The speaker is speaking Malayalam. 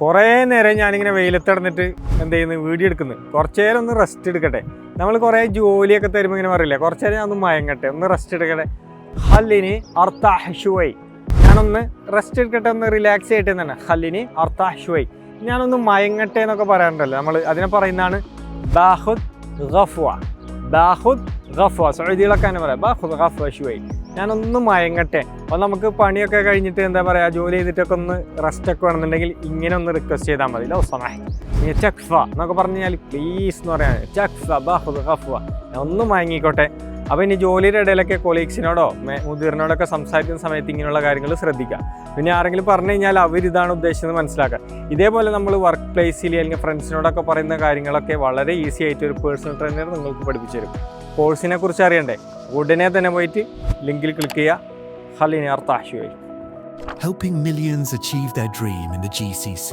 കുറേ നേരം ഞാനിങ്ങനെ വെയിലത്തിടന്നിട്ട് എന്ത് ചെയ്യുന്നു, വീഡിയോ എടുക്കുന്നു. കുറച്ച് നേരം ഒന്ന് റെസ്റ്റ് എടുക്കട്ടെ. നമ്മൾ കുറേ ജോലിയൊക്കെ തരുമ്പോൾ ഇങ്ങനെ പറയില്ല, കുറച്ച് നേരം ഞാൻ ഒന്ന് മയങ്ങട്ടെ, ഒന്ന് റെസ്റ്റ് എടുക്കട്ടെ. ഹല്ലിനി അർത്താഹ് ഷുവൈ, ഞാനൊന്ന് റെസ്റ്റ് എടുക്കട്ടെ, ഒന്ന് റിലാക്സ് ചെയ്യട്ടെ എന്നാണ് ഹല്ലിനി അർത്താഹ് ഷുവൈ. ഞാനൊന്ന് മയങ്ങട്ടെ എന്നൊക്കെ പറയാറുണ്ടല്ലോ, നമ്മൾ അതിനെ പറയുന്നതാണ് ബാഹുദ് ഗഫ്വ. ബാഹുദ് ഗഫ്വ സൗദികളൊക്കെ തന്നെ പറയാം, ബാഹുദ് ഗഫ്വ ഷുവൈ, ഞാനൊന്ന് മയങ്ങട്ടെ. അപ്പോൾ നമുക്ക് പണിയൊക്കെ കഴിഞ്ഞിട്ട് എന്താ പറയുക, ജോലി ചെയ്തിട്ടൊക്കെ ഒന്ന് റെസ്റ്റൊക്കെ വേണമെന്നുണ്ടെങ്കിൽ ഇങ്ങനെ ഒന്ന് റിക്വസ്റ്റ് ചെയ്താൽ മതി. ലോ സമാഹ് ചക്ഫ എന്നൊക്കെ പറഞ്ഞു കഴിഞ്ഞാൽ പ്ലീസ് എന്ന് പറയാൻ, ചക്ഫ ബാഹുദ് ഗഫ്വ, ഞാൻ ഒന്ന് മയങ്ങിക്കോട്ടെ. അപ്പോൾ ഇനി ജോലിയുടെ ഇടയിലൊക്കെ കൊളീഗ്സിനോടോ മുതിർന്നോടൊക്കെ സംസാരിക്കുന്ന സമയത്ത് ഇങ്ങനെയുള്ള കാര്യങ്ങൾ ശ്രദ്ധിക്കുക. പിന്നെ ആരെങ്കിലും പറഞ്ഞു കഴിഞ്ഞാൽ അവരിതാണ് ഉദ്ദേശിച്ചത് മനസ്സിലാക്കുക. ഇതേപോലെ നമ്മൾ വർക്ക് പ്ലേസിൽ അല്ലെങ്കിൽ ഫ്രണ്ട്സിനോടൊക്കെ പറയുന്ന കാര്യങ്ങളൊക്കെ വളരെ ഈസി ആയിട്ട് ഒരു പേഴ്സണൽ ട്രെയിനർ നിങ്ങൾക്ക് പഠിപ്പിച്ചു തരും. കോഴ്സിനെ കുറിച്ച് അറിയണ്ടേ, ഉടനെ തന്നെ പോയിട്ട് ലിങ്കിൽ ക്ലിക്ക് ചെയ്യുക. ഹല്ലിനി അർത്താഹ് ഷുവൈ. Helping millions achieve their dream in the GCC.